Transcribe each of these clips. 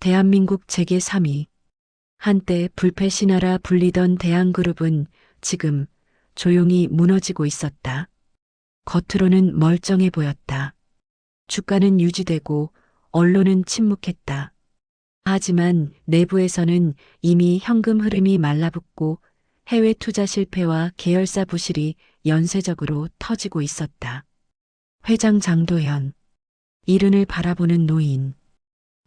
대한민국 재계 3위. 한때 불패 신화라 불리던 대한그룹은 지금 조용히 무너지고 있었다. 겉으로는 멀쩡해 보였다. 주가는 유지되고 언론은 침묵했다. 하지만 내부에서는 이미 현금 흐름이 말라붙고 해외 투자 실패와 계열사 부실이 연쇄적으로 터지고 있었다. 회장 장도현. 이른을 바라보는 노인.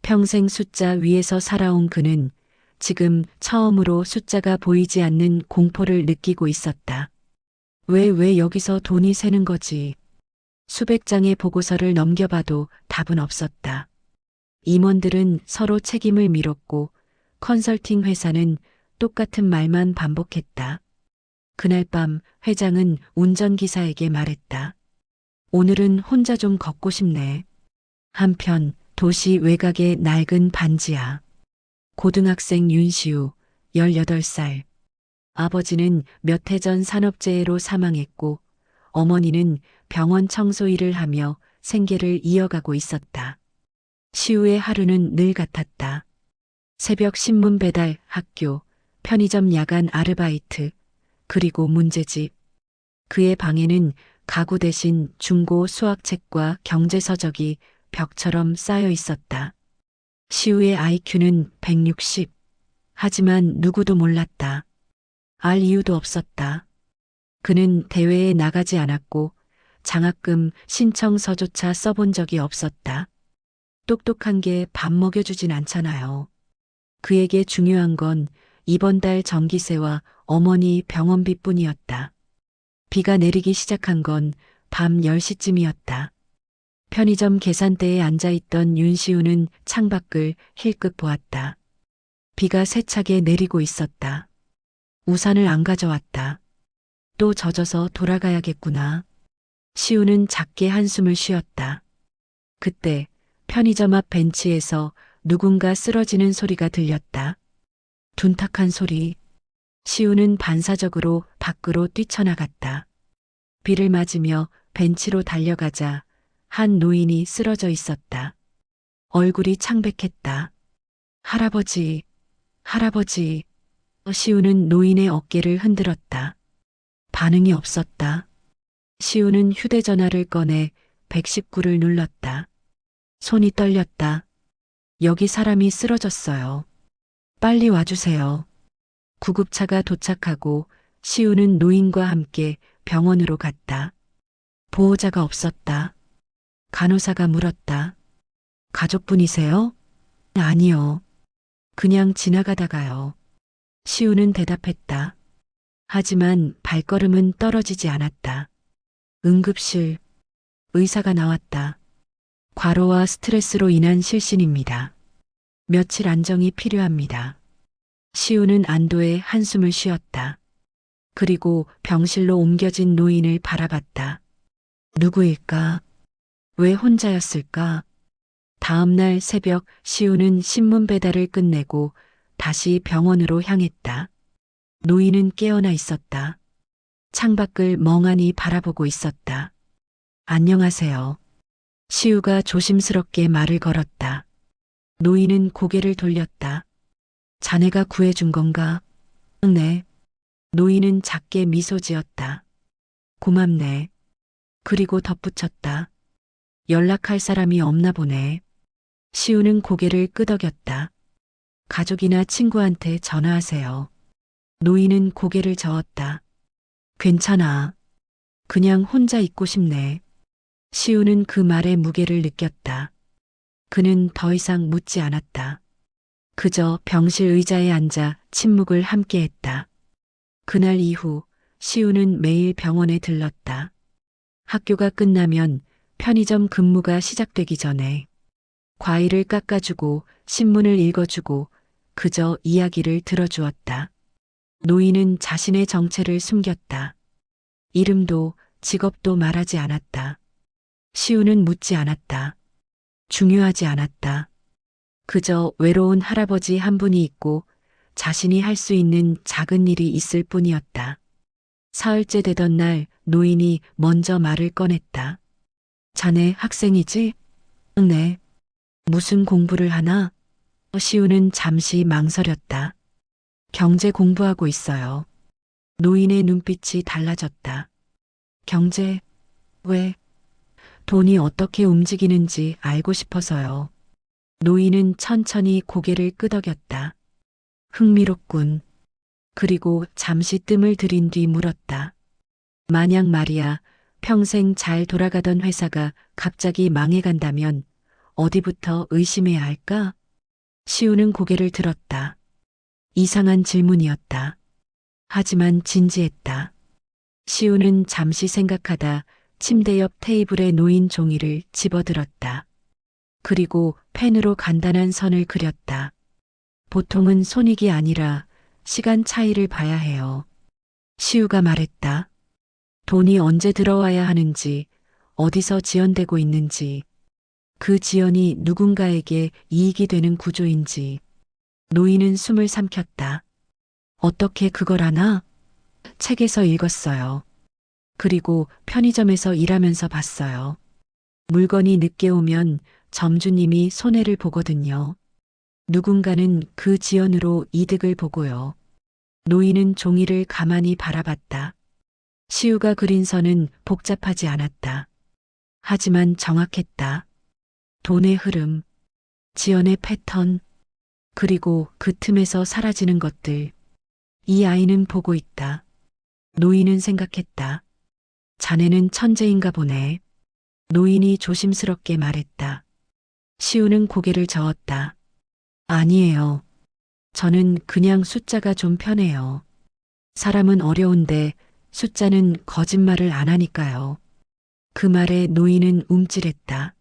평생 숫자 위에서 살아온 그는 지금 처음으로 숫자가 보이지 않는 공포를 느끼고 있었다. 왜 여기서 돈이 새는 거지? 수백 장의 보고서를 넘겨봐도 답은 없었다. 임원들은 서로 책임을 밀었고 컨설팅 회사는 똑같은 말만 반복했다. 그날 밤 회장은 운전기사에게 말했다. 오늘은 혼자 좀 걷고 싶네. 한편 도시 외곽의 낡은 반지하. 고등학생 윤시우, 18살. 아버지는 몇 해 전 산업재해로 사망했고 어머니는 병원 청소 일을 하며 생계를 이어가고 있었다. 시우의 하루는 늘 같았다. 새벽 신문 배달, 학교, 편의점 야간 아르바이트, 그리고 문제집. 그의 방에는 가구 대신 중고 수학책과 경제서적이 벽처럼 쌓여 있었다. 시우의 IQ는 160. 하지만 누구도 몰랐다. 알 이유도 없었다. 그는 대회에 나가지 않았고 장학금 신청서조차 써본 적이 없었다. 똑똑한 게 밥 먹여주진 않잖아요. 그에게 중요한 건 이번 달 전기세와 어머니 병원비뿐이었다. 비가 내리기 시작한 건 밤 10시쯤이었다. 편의점 계산대에 앉아있던 윤시우는 창밖을 힐끗 보았다. 비가 세차게 내리고 있었다. 우산을 안 가져왔다. 또 젖어서 돌아가야겠구나. 시우는 작게 한숨을 쉬었다. 그때 편의점 앞 벤치에서 누군가 쓰러지는 소리가 들렸다. 둔탁한 소리. 시우는 반사적으로 밖으로 뛰쳐나갔다. 비를 맞으며 벤치로 달려가자 한 노인이 쓰러져 있었다. 얼굴이 창백했다. 할아버지, 할아버지. 시우는 노인의 어깨를 흔들었다. 반응이 없었다. 시우는 휴대전화를 꺼내 119를 눌렀다. 손이 떨렸다. 여기 사람이 쓰러졌어요. 빨리 와주세요. 구급차가 도착하고 시우는 노인과 함께 병원으로 갔다. 보호자가 없었다. 간호사가 물었다. 가족분이세요? 아니요. 그냥 지나가다가요. 시우는 대답했다. 하지만 발걸음은 떨어지지 않았다. 응급실. 의사가 나왔다. 과로와 스트레스로 인한 실신입니다. 며칠 안정이 필요합니다. 시우는 안도의 한숨을 쉬었다. 그리고 병실로 옮겨진 노인을 바라봤다. 누구일까? 왜 혼자였을까? 다음 날 새벽 시우는 신문 배달을 끝내고 다시 병원으로 향했다. 노인은 깨어나 있었다. 창밖을 멍하니 바라보고 있었다. 안녕하세요. 시우가 조심스럽게 말을 걸었다. 노인은 고개를 돌렸다. 자네가 구해준 건가? 네. 노인은 작게 미소 지었다. 고맙네. 그리고 덧붙였다. 연락할 사람이 없나 보네. 시우는 고개를 끄덕였다. 가족이나 친구한테 전화하세요. 노인은 고개를 저었다. 괜찮아. 그냥 혼자 있고 싶네. 시우는 그 말의 무게를 느꼈다. 그는 더 이상 묻지 않았다. 그저 병실 의자에 앉아 침묵을 함께했다. 그날 이후 시우는 매일 병원에 들렀다. 학교가 끝나면 편의점 근무가 시작되기 전에 과일을 깎아주고 신문을 읽어주고 그저 이야기를 들어주었다. 노인은 자신의 정체를 숨겼다. 이름도 직업도 말하지 않았다. 시우는 묻지 않았다. 중요하지 않았다. 그저 외로운 할아버지 한 분이 있고 자신이 할 수 있는 작은 일이 있을 뿐이었다. 사흘째 되던 날 노인이 먼저 말을 꺼냈다. 자네 학생이지? 네. 무슨 공부를 하나? 시우는 잠시 망설였다. 경제 공부하고 있어요. 노인의 눈빛이 달라졌다. 경제, 왜? 돈이 어떻게 움직이는지 알고 싶어서요. 노인은 천천히 고개를 끄덕였다. 흥미롭군. 그리고 잠시 뜸을 들인 뒤 물었다. 만약 말이야, 평생 잘 돌아가던 회사가 갑자기 망해간다면 어디부터 의심해야 할까? 시우는 고개를 들었다. 이상한 질문이었다. 하지만 진지했다. 시우는 잠시 생각하다 침대 옆 테이블에 놓인 종이를 집어들었다. 그리고 펜으로 간단한 선을 그렸다. 보통은 손익이 아니라 시간 차이를 봐야 해요. 시우가 말했다. 돈이 언제 들어와야 하는지, 어디서 지연되고 있는지, 그 지연이 누군가에게 이익이 되는 구조인지. 노인은 숨을 삼켰다. 어떻게 그걸 아나? 책에서 읽었어요. 그리고 편의점에서 일하면서 봤어요. 물건이 늦게 오면 점주님이 손해를 보거든요. 누군가는 그 지연으로 이득을 보고요. 노인은 종이를 가만히 바라봤다. 시우가 그린 선은 복잡하지 않았다. 하지만 정확했다. 돈의 흐름, 지연의 패턴, 그리고 그 틈에서 사라지는 것들. 이 아이는 보고 있다. 노인은 생각했다. 자네는 천재인가 보네. 노인이 조심스럽게 말했다. 시우는 고개를 저었다. 아니에요. 저는 그냥 숫자가 좀 편해요. 사람은 어려운데 숫자는 거짓말을 안 하니까요. 그 말에 노인은 움찔했다.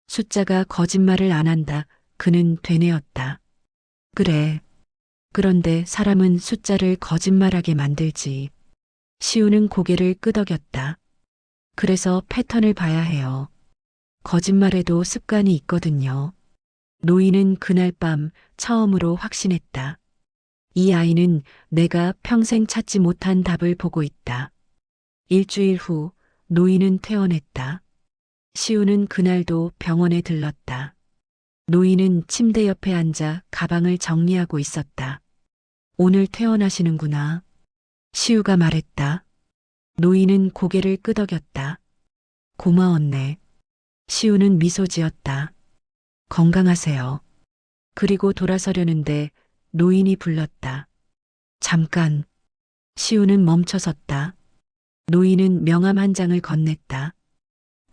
숫자가 거짓말을 안 한다. 그는 되뇌었다. 그래. 그런데 사람은 숫자를 거짓말하게 만들지. 시우는 고개를 끄덕였다. 그래서 패턴을 봐야 해요. 거짓말에도 습관이 있거든요. 노인은 그날 밤 처음으로 확신했다. 이 아이는 내가 평생 찾지 못한 답을 보고 있다. 일주일 후 노인은 퇴원했다. 시우는 그날도 병원에 들렀다. 노인은 침대 옆에 앉아 가방을 정리하고 있었다. 오늘 퇴원하시는구나. 시우가 말했다. 노인은 고개를 끄덕였다. 고마웠네. 시우는 미소 지었다. 건강하세요. 그리고 돌아서려는데 노인이 불렀다. 잠깐. 시우는 멈춰섰다. 노인은 명함 한 장을 건넸다.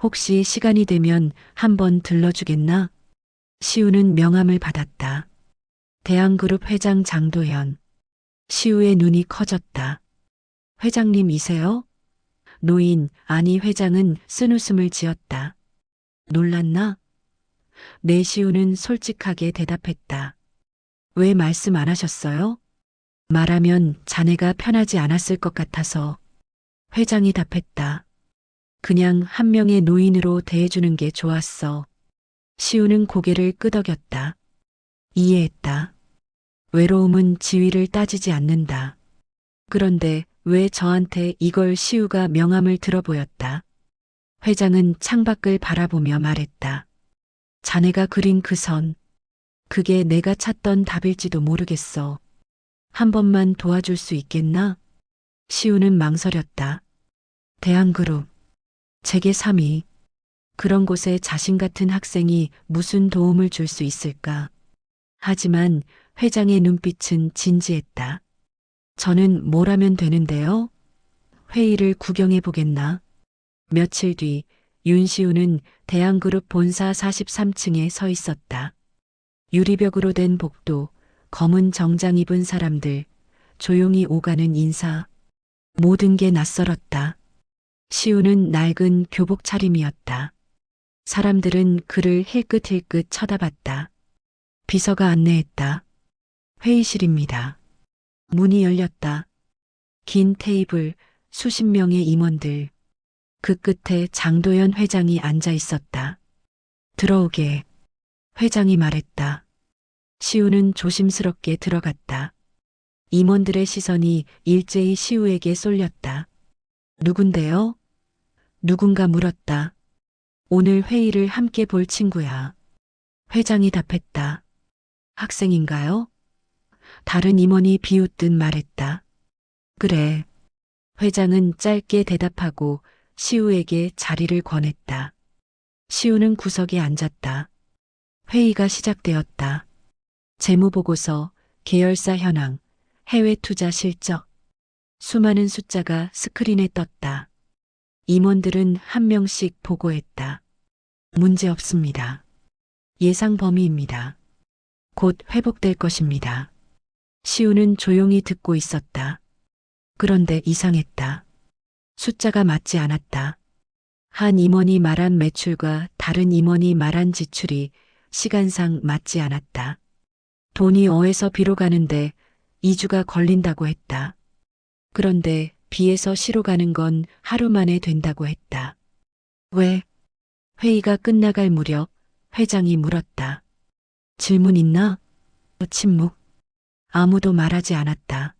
혹시 시간이 되면 한번 들러주겠나? 시우는 명함을 받았다. 대한그룹 회장 장도현. 시우의 눈이 커졌다. 회장님이세요? 노인, 아니 회장은 쓴웃음을 지었다. 놀랐나? 내 시우는 솔직하게 대답했다. 왜 말씀 안 하셨어요? 말하면 자네가 편하지 않았을 것 같아서. 회장이 답했다. 그냥 한 명의 노인으로 대해주는 게 좋았어. 시우는 고개를 끄덕였다. 이해했다. 외로움은 지위를 따지지 않는다. 그런데 왜 저한테 이걸 시우가 명함을 들어보였다. 회장은 창밖을 바라보며 말했다. 자네가 그린 그 선, 그게 내가 찾던 답일지도 모르겠어. 한 번만 도와줄 수 있겠나? 시우는 망설였다. 대한그룹, 재계 3위. 그런 곳에 자신 같은 학생이 무슨 도움을 줄 수 있을까? 하지만 회장의 눈빛은 진지했다. 저는 뭘 하면 되는데요? 회의를 구경해 보겠나? 며칠 뒤 윤시우는 대한그룹 본사 43층에 서 있었다. 유리벽으로 된 복도, 검은 정장 입은 사람들, 조용히 오가는 인사. 모든 게 낯설었다. 시우는 낡은 교복 차림이었다. 사람들은 그를 힐끗힐끗 쳐다봤다. 비서가 안내했다. 회의실입니다. 문이 열렸다. 긴 테이블, 수십 명의 임원들. 그 끝에 장도연 회장이 앉아 있었다. 들어오게. 회장이 말했다. 시우는 조심스럽게 들어갔다. 임원들의 시선이 일제히 시우에게 쏠렸다. 누군데요? 누군가 물었다. 오늘 회의를 함께 볼 친구야. 회장이 답했다. 학생인가요? 다른 임원이 비웃듯 말했다. 그래. 회장은 짧게 대답하고 시우에게 자리를 권했다. 시우는 구석에 앉았다. 회의가 시작되었다. 재무보고서, 계열사 현황, 해외 투자 실적. 수많은 숫자가 스크린에 떴다. 임원들은 한 명씩 보고했다. 문제 없습니다. 예상 범위입니다. 곧 회복될 것입니다. 시우는 조용히 듣고 있었다. 그런데 이상했다. 숫자가 맞지 않았다. 한 임원이 말한 매출과 다른 임원이 말한 지출이 시간상 맞지 않았다. 돈이 어에서 비로 가는데 2주가 걸린다고 했다. 그런데 B에서 C로 가는 건 하루 만에 된다고 했다. 왜? 회의가 끝나갈 무렵 회장이 물었다. 질문 있나? 침묵. 아무도 말하지 않았다.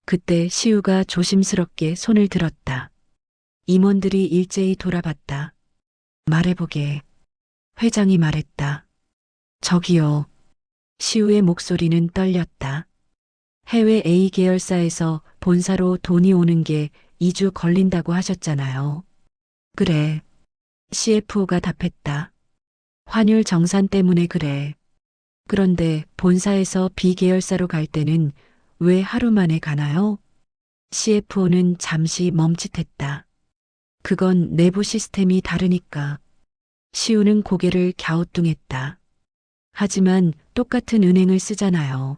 그때 시우가 조심스럽게 손을 들었다. 임원들이 일제히 돌아봤다. 말해보게. 회장이 말했다. 저기요. 시우의 목소리는 떨렸다. 해외 A 계열사에서 본사로 돈이 오는 게 2주 걸린다고 하셨잖아요. 그래. CFO가 답했다. 환율 정산 때문에 그래. 그런데 본사에서 B 계열사로 갈 때는 왜 하루 만에 가나요? CFO는 잠시 멈칫했다. 그건 내부 시스템이 다르니까. 시우는 고개를 갸우뚱했다. 하지만 똑같은 은행을 쓰잖아요.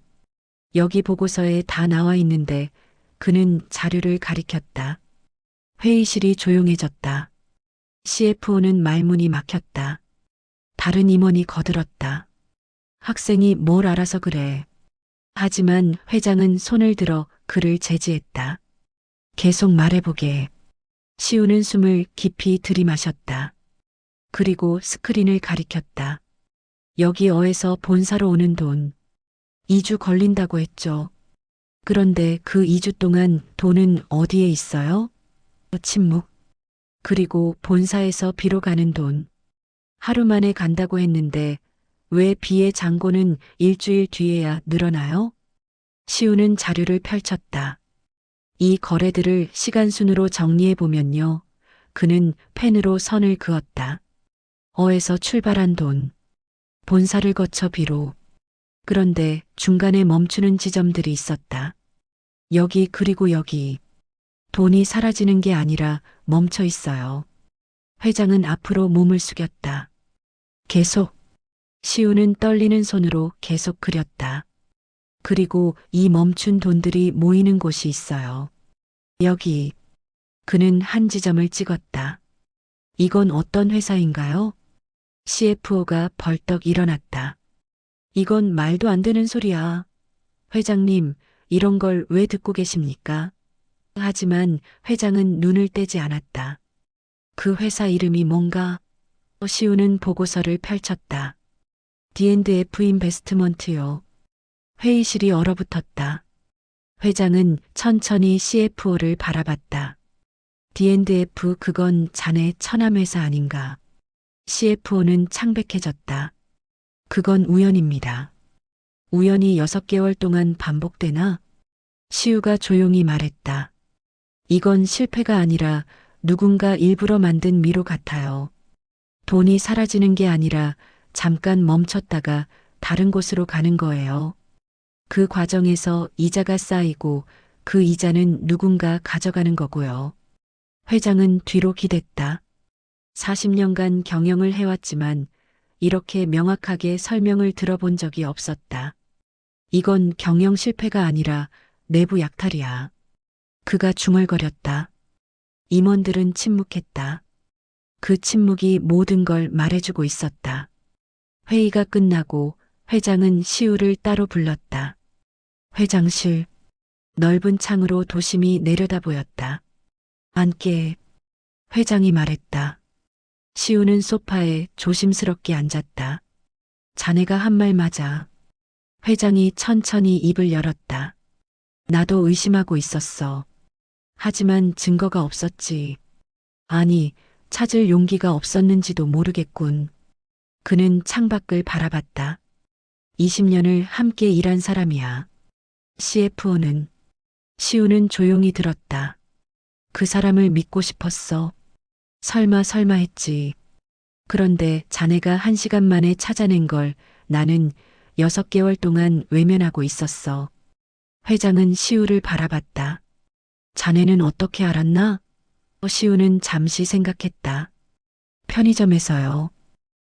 여기 보고서에 다 나와 있는데 그는 자료를 가리켰다. 회의실이 조용해졌다. CFO는 말문이 막혔다. 다른 임원이 거들었다. 학생이 뭘 알아서 그래. 하지만 회장은 손을 들어 그를 제지했다. 계속 말해보게. 시우는 숨을 깊이 들이마셨다. 그리고 스크린을 가리켰다. 여기 어에서 본사로 오는 돈. 2주 걸린다고 했죠. 그런데 그 2주 동안 돈은 어디에 있어요? 침묵. 그리고 본사에서 비로 가는 돈. 하루 만에 간다고 했는데 왜 B의 잔고는 일주일 뒤에야 늘어나요? 시우는 자료를 펼쳤다. 이 거래들을 시간순으로 정리해보면요. 그는 펜으로 선을 그었다. 어에서 출발한 돈. 본사를 거쳐 B로. 그런데 중간에 멈추는 지점들이 있었다. 여기 그리고 여기. 돈이 사라지는 게 아니라 멈춰 있어요. 회장은 앞으로 몸을 숙였다. 계속. 시우는 떨리는 손으로 계속 그렸다. 그리고 이 멈춘 돈들이 모이는 곳이 있어요. 여기. 그는 한 지점을 찍었다. 이건 어떤 회사인가요? CFO가 벌떡 일어났다. 이건 말도 안 되는 소리야. 회장님, 이런 걸 왜 듣고 계십니까? 하지만 회장은 눈을 떼지 않았다. 그 회사 이름이 뭔가? 시우는 보고서를 펼쳤다. D&F 인베스트먼트요. 회의실이 얼어붙었다. 회장은 천천히 CFO를 바라봤다. D&F 그건 자네 처남회사 아닌가? CFO는 창백해졌다. 그건 우연입니다. 우연히 6개월 동안 반복되나? 시우가 조용히 말했다. 이건 실패가 아니라 누군가 일부러 만든 미로 같아요. 돈이 사라지는 게 아니라 잠깐 멈췄다가 다른 곳으로 가는 거예요. 그 과정에서 이자가 쌓이고 그 이자는 누군가 가져가는 거고요. 회장은 뒤로 기댔다. 40년간 경영을 해왔지만 이렇게 명확하게 설명을 들어본 적이 없었다. 이건 경영 실패가 아니라 내부 약탈이야. 그가 중얼거렸다. 임원들은 침묵했다. 그 침묵이 모든 걸 말해주고 있었다. 회의가 끝나고 회장은 시우를 따로 불렀다. 회장실. 넓은 창으로 도심이 내려다 보였다. 앉게. 회장이 말했다. 시우는 소파에 조심스럽게 앉았다. 자네가 한 말 맞아. 회장이 천천히 입을 열었다. 나도 의심하고 있었어. 하지만 증거가 없었지. 아니, 찾을 용기가 없었는지도 모르겠군. 그는 창밖을 바라봤다. 20년을 함께 일한 사람이야. CFO는. 시우는 조용히 들었다. 그 사람을 믿고 싶었어. 설마 했지. 그런데 자네가 1시간 만에 찾아낸 걸 나는 6개월 동안 외면하고 있었어. 회장은 시우를 바라봤다. 자네는 어떻게 알았나? 시우는 잠시 생각했다. 편의점에서요.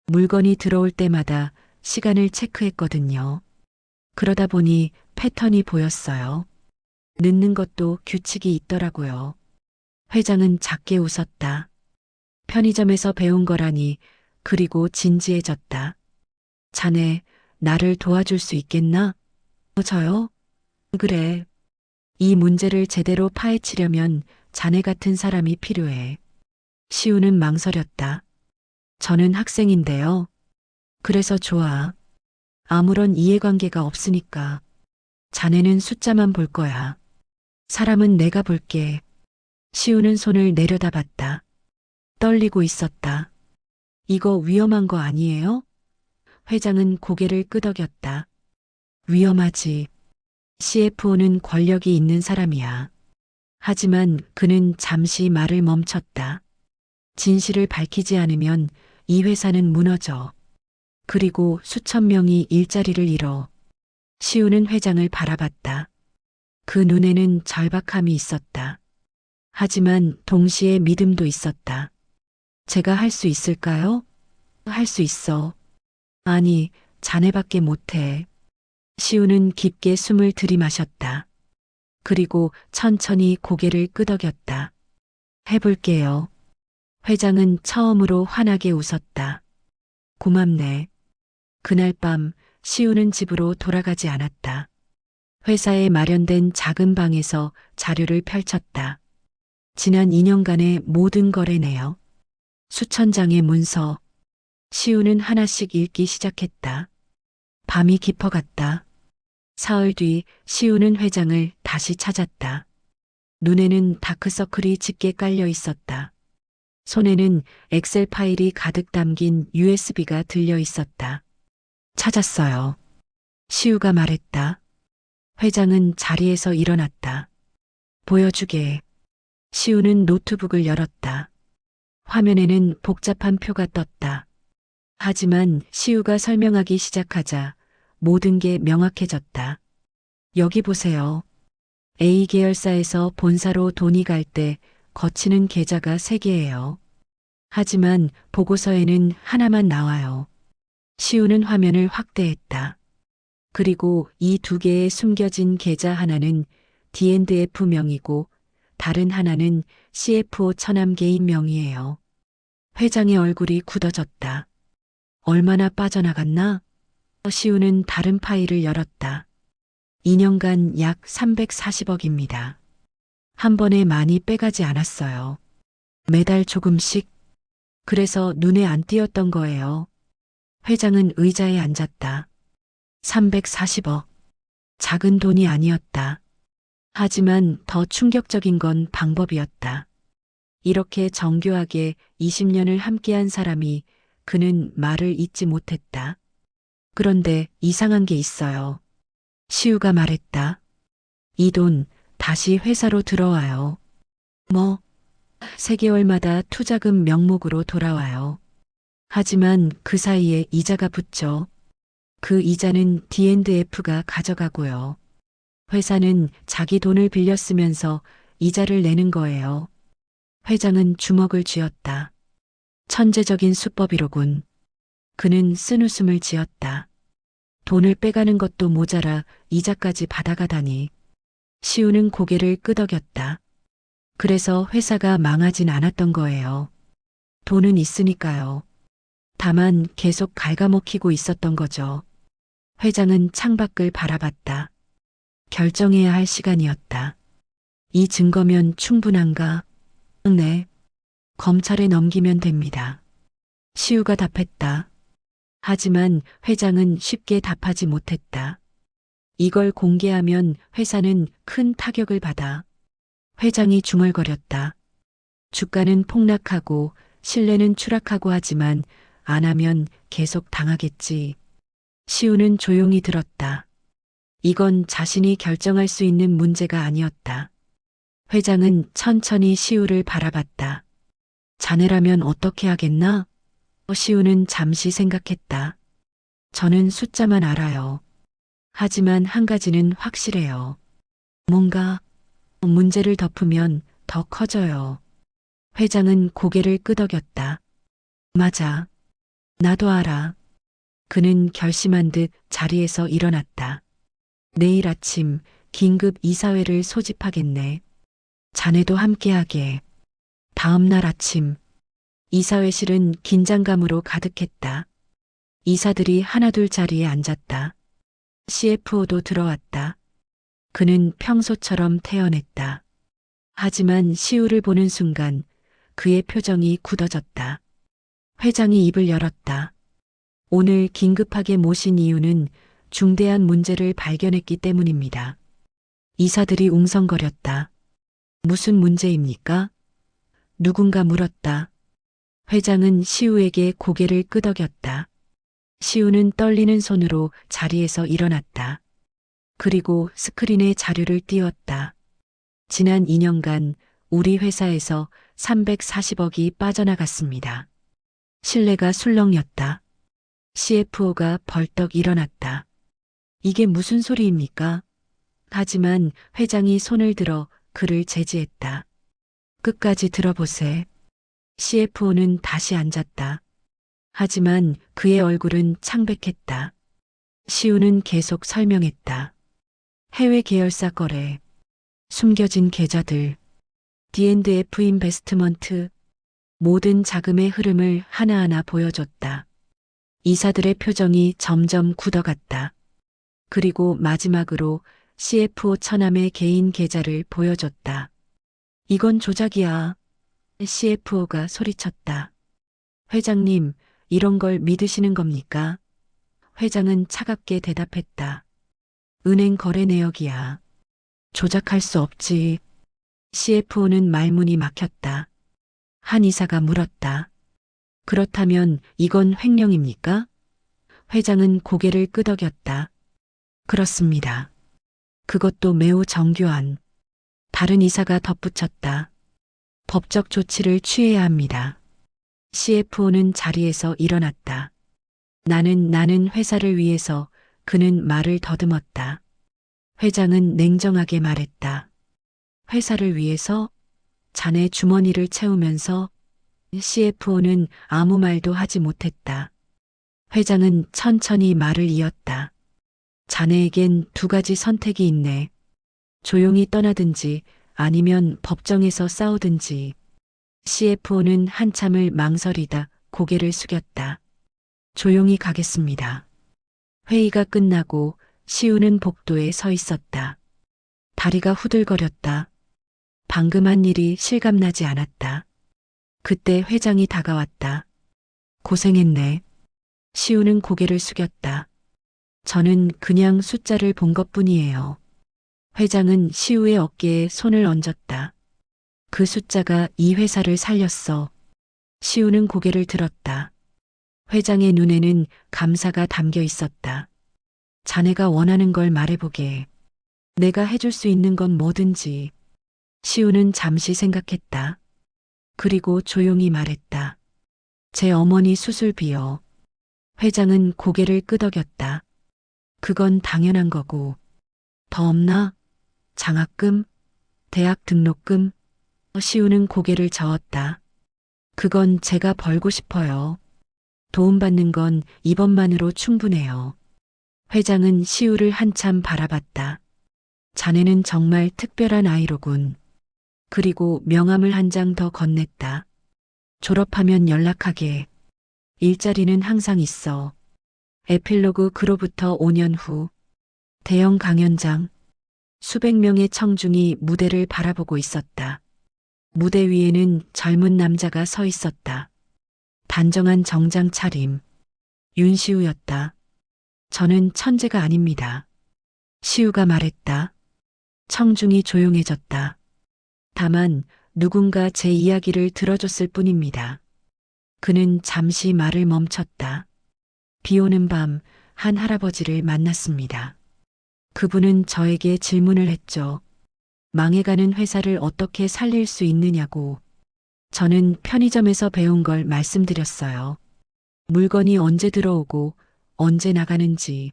물건이 들어올 때마다 시간을 체크했거든요. 그러다 보니 패턴이 보였어요. 늦는 것도 규칙이 있더라고요. 회장은 작게 웃었다. 편의점에서 배운 거라니. 그리고 진지해졌다. 자네, 나를 도와줄 수 있겠나? 저요? 그래. 이 문제를 제대로 파헤치려면 자네 같은 사람이 필요해. 시우는 망설였다. 저는 학생인데요. 그래서 좋아. 아무런 이해관계가 없으니까. 자네는 숫자만 볼 거야. 사람은 내가 볼게. 시우는 손을 내려다봤다. 떨리고 있었다. 이거 위험한 거 아니에요? 회장은 고개를 끄덕였다. 위험하지. CFO는 권력이 있는 사람이야. 하지만 그는 잠시 말을 멈췄다. 진실을 밝히지 않으면 이 회사는 무너져. 그리고 수천 명이 일자리를 잃어. 시우는 회장을 바라봤다. 그 눈에는 절박함이 있었다. 하지만 동시에 믿음도 있었다. 제가 할 수 있을까요? 할 수 있어. 아니, 자네밖에 못해. 시우는 깊게 숨을 들이마셨다. 그리고 천천히 고개를 끄덕였다. 해볼게요. 회장은 처음으로 환하게 웃었다. 고맙네. 그날 밤 시우는 집으로 돌아가지 않았다. 회사에 마련된 작은 방에서 자료를 펼쳤다. 지난 2년간의 모든 거래 내역, 수천 장의 문서. 시우는 하나씩 읽기 시작했다. 밤이 깊어갔다. 사흘 뒤 시우는 회장을 다시 찾았다. 눈에는 다크서클이 짙게 깔려 있었다. 손에는 엑셀 파일이 가득 담긴 USB가 들려 있었다. 찾았어요. 시우가 말했다. 회장은 자리에서 일어났다. 보여주게. 시우는 노트북을 열었다. 화면에는 복잡한 표가 떴다. 하지만 시우가 설명하기 시작하자 모든 게 명확해졌다. 여기 보세요. A 계열사에서 본사로 돈이 갈 때 거치는 계좌가 3개예요. 하지만 보고서에는 하나만 나와요. 시우는 화면을 확대했다. 그리고 이 2개의 숨겨진 계좌 하나는 D&F 명이고 다른 하나는 CFO 처남 개인 명이에요. 회장의 얼굴이 굳어졌다. 얼마나 빠져나갔나? 시우는 다른 파일을 열었다. 2년간 약 340억입니다. 한 번에 많이 빼가지 않았어요. 매달 조금씩. 그래서 눈에 안 띄었던 거예요. 회장은 의자에 앉았다. 340억. 작은 돈이 아니었다. 하지만 더 충격적인 건 방법이었다. 이렇게 정교하게 20년을 함께한 사람이 그는 말을 잇지 못했다. 그런데 이상한 게 있어요. 시우가 말했다. 이 돈 다시 회사로 들어와요. 뭐? 3개월마다 투자금 명목으로 돌아와요. 하지만 그 사이에 이자가 붙죠. 그 이자는 D&F가 가져가고요. 회사는 자기 돈을 빌려 쓰면서 이자를 내는 거예요. 회장은 주먹을 쥐었다. 천재적인 수법이로군. 그는 쓴웃음을 지었다. 돈을 빼가는 것도 모자라 이자까지 받아가다니. 시우는 고개를 끄덕였다. 그래서 회사가 망하진 않았던 거예요. 돈은 있으니까요. 다만 계속 갉아먹히고 있었던 거죠. 회장은 창밖을 바라봤다. 결정해야 할 시간이었다. 이 증거면 충분한가? 네. 검찰에 넘기면 됩니다. 시우가 답했다. 하지만 회장은 쉽게 답하지 못했다. 이걸 공개하면 회사는 큰 타격을 받아. 회장이 중얼거렸다. 주가는 폭락하고 신뢰는 추락하고 하지만 안 하면 계속 당하겠지. 시우는 조용히 들었다. 이건 자신이 결정할 수 있는 문제가 아니었다. 회장은 천천히 시우를 바라봤다. 자네라면 어떻게 하겠나? 시우는 잠시 생각했다. 저는 숫자만 알아요. 하지만 한 가지는 확실해요. 뭔가 문제를 덮으면 더 커져요. 회장은 고개를 끄덕였다. 맞아. 나도 알아. 그는 결심한 듯 자리에서 일어났다. 내일 아침 긴급 이사회를 소집하겠네. 자네도 함께하게. 다음 날 아침 이사회실은 긴장감으로 가득했다. 이사들이 하나둘 자리에 앉았다. CFO도 들어왔다. 그는 평소처럼 태연했다. 하지만 시우를 보는 순간 그의 표정이 굳어졌다. 회장이 입을 열었다. 오늘 긴급하게 모신 이유는 중대한 문제를 발견했기 때문입니다. 이사들이 웅성거렸다. 무슨 문제입니까? 누군가 물었다. 회장은 시우에게 고개를 끄덕였다. 시우는 떨리는 손으로 자리에서 일어났다. 그리고 스크린에 자료를 띄웠다. 지난 2년간 우리 회사에서 340억이 빠져나갔습니다. 신뢰가 술렁였다. CFO가 벌떡 일어났다. 이게 무슨 소리입니까? 하지만 회장이 손을 들어 그를 제지했다. 끝까지 들어보세. CFO는 다시 앉았다. 하지만 그의 얼굴은 창백했다. 시우는 계속 설명했다. 해외 계열사 거래, 숨겨진 계좌들, D&F 인베스트먼트, 모든 자금의 흐름을 하나하나 보여줬다. 이사들의 표정이 점점 굳어갔다. 그리고 마지막으로 CFO 처남의 개인 계좌를 보여줬다. 이건 조작이야. CFO가 소리쳤다. 회장님, 이런 걸 믿으시는 겁니까? 회장은 차갑게 대답했다. 은행 거래 내역이야. 조작할 수 없지. CFO는 말문이 막혔다. 한 이사가 물었다. 그렇다면 이건 횡령입니까? 회장은 고개를 끄덕였다. 그렇습니다. 그것도 매우 정교한. 다른 이사가 덧붙였다. 법적 조치를 취해야 합니다. CFO는 자리에서 일어났다. 나는 회사를 위해서. 그는 말을 더듬었다. 회장은 냉정하게 말했다. 회사를 위해서? 자네 주머니를 채우면서? CFO는 아무 말도 하지 못했다. 회장은 천천히 말을 이었다. 자네에겐 두 가지 선택이 있네. 조용히 떠나든지 아니면 법정에서 싸우든지. CFO는 한참을 망설이다 고개를 숙였다. 조용히 가겠습니다. 회의가 끝나고 시우는 복도에 서 있었다. 다리가 후들거렸다. 방금 한 일이 실감나지 않았다. 그때 회장이 다가왔다. 고생했네. 시우는 고개를 숙였다. 저는 그냥 숫자를 본 것뿐이에요. 회장은 시우의 어깨에 손을 얹었다. 그 숫자가 이 회사를 살렸어. 시우는 고개를 들었다. 회장의 눈에는 감사가 담겨 있었다. 자네가 원하는 걸 말해보게. 내가 해줄 수 있는 건 뭐든지. 시우는 잠시 생각했다. 그리고 조용히 말했다. 제 어머니 수술비요. 회장은 고개를 끄덕였다. 그건 당연한 거고. 더 없나? 장학금? 대학 등록금? 시우는 고개를 저었다. 그건 제가 벌고 싶어요. 도움받는 건 이번만으로 충분해요. 회장은 시우를 한참 바라봤다. 자네는 정말 특별한 아이로군. 그리고 명함을 한 장 더 건넸다. 졸업하면 연락하게. 일자리는 항상 있어. 에필로그 그로부터 5년 후. 대형 강연장. 수백 명의 청중이 무대를 바라보고 있었다. 무대 위에는 젊은 남자가 서 있었다. 단정한 정장 차림. 윤시우였다. 저는 천재가 아닙니다. 시우가 말했다. 청중이 조용해졌다. 다만 누군가 제 이야기를 들어줬을 뿐입니다. 그는 잠시 말을 멈췄다. 비 오는 밤 한 할아버지를 만났습니다. 그분은 저에게 질문을 했죠. 망해가는 회사를 어떻게 살릴 수 있느냐고. 저는 편의점에서 배운 걸 말씀드렸어요. 물건이 언제 들어오고 언제 나가는지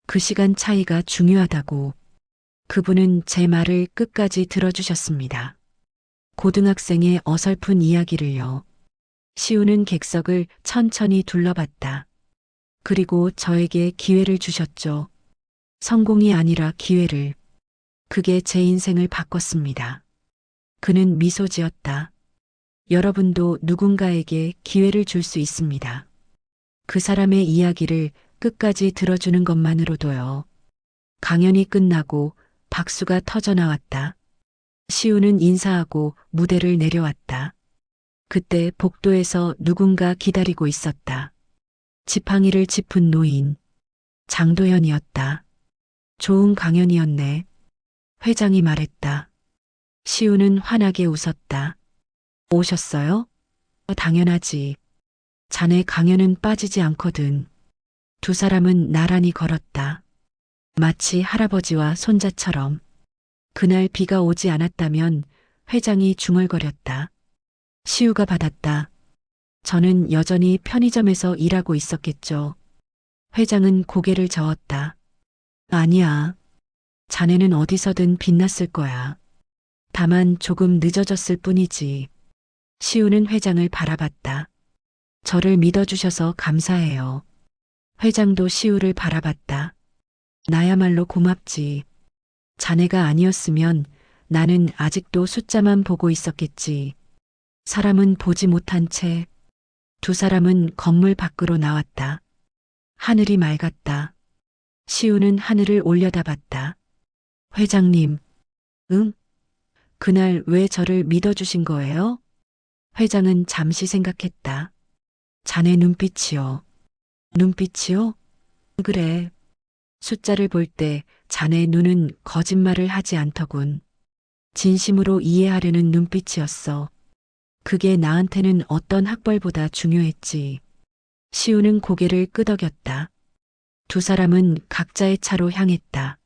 그 시간 차이가 중요하다고. 그분은 제 말을 끝까지 들어주셨습니다. 고등학생의 어설픈 이야기를요. 시우는 객석을 천천히 둘러봤다. 그리고 저에게 기회를 주셨죠. 성공이 아니라 기회를. 그게 제 인생을 바꿨습니다. 그는 미소 지었다. 여러분도 누군가에게 기회를 줄 수 있습니다. 그 사람의 이야기를 끝까지 들어주는 것만으로도요. 강연이 끝나고 박수가 터져 나왔다. 시우는 인사하고 무대를 내려왔다. 그때 복도에서 누군가 기다리고 있었다. 지팡이를 짚은 노인. 장도연이었다. 좋은 강연이었네. 회장이 말했다. 시우는 환하게 웃었다. 오셨어요? 당연하지. 자네 강연은 빠지지 않거든. 두 사람은 나란히 걸었다. 마치 할아버지와 손자처럼. 그날 비가 오지 않았다면 회장이 중얼거렸다. 시우가 받았다. 저는 여전히 편의점에서 일하고 있었겠죠. 회장은 고개를 저었다. 아니야. 자네는 어디서든 빛났을 거야. 다만 조금 늦어졌을 뿐이지. 시우는 회장을 바라봤다. 저를 믿어주셔서 감사해요. 회장도 시우를 바라봤다. 나야말로 고맙지. 자네가 아니었으면 나는 아직도 숫자만 보고 있었겠지. 사람은 보지 못한 채 두 사람은 건물 밖으로 나왔다. 하늘이 맑았다. 시우는 하늘을 올려다봤다. 회장님, 응? 그날 왜 저를 믿어주신 거예요? 회장은 잠시 생각했다. 자네 눈빛이요. 눈빛이요? 그래. 숫자를 볼 때 자네 눈은 거짓말을 하지 않더군. 진심으로 이해하려는 눈빛이었어. 그게 나한테는 어떤 학벌보다 중요했지. 시우는 고개를 끄덕였다. 두 사람은 각자의 차로 향했다.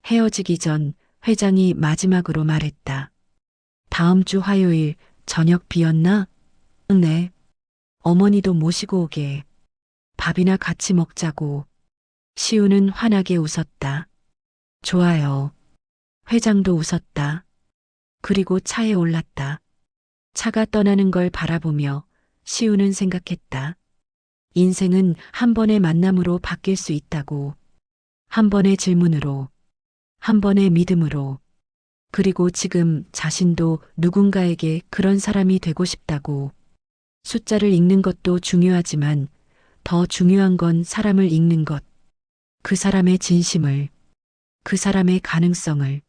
헤어지기 전 회장이 마지막으로 말했다. 다음 주 화요일 저녁 비었나? 네. 어머니도 모시고 오게. 밥이나 같이 먹자고. 시우는 환하게 웃었다. 좋아요. 회장도 웃었다. 그리고 차에 올랐다. 차가 떠나는 걸 바라보며 시우는 생각했다. 인생은 한 번의 만남으로 바뀔 수 있다고. 한 번의 질문으로. 한 번의 믿음으로. 그리고 지금 자신도 누군가에게 그런 사람이 되고 싶다고. 숫자를 읽는 것도 중요하지만 더 중요한 건 사람을 읽는 것. 그 사람의 진심을. 그 사람의 가능성을.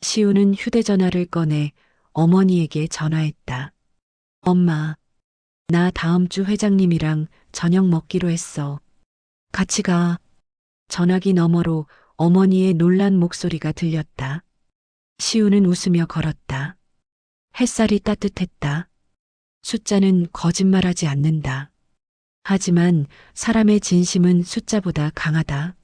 시우는 휴대전화를 꺼내 어머니에게 전화했다. 엄마, 나 다음 주 회장님이랑 저녁 먹기로 했어. 같이 가. 전화기 너머로 어머니의 놀란 목소리가 들렸다. 시우는 웃으며 걸었다. 햇살이 따뜻했다. 숫자는 거짓말하지 않는다. 하지만 사람의 진심은 숫자보다 강하다.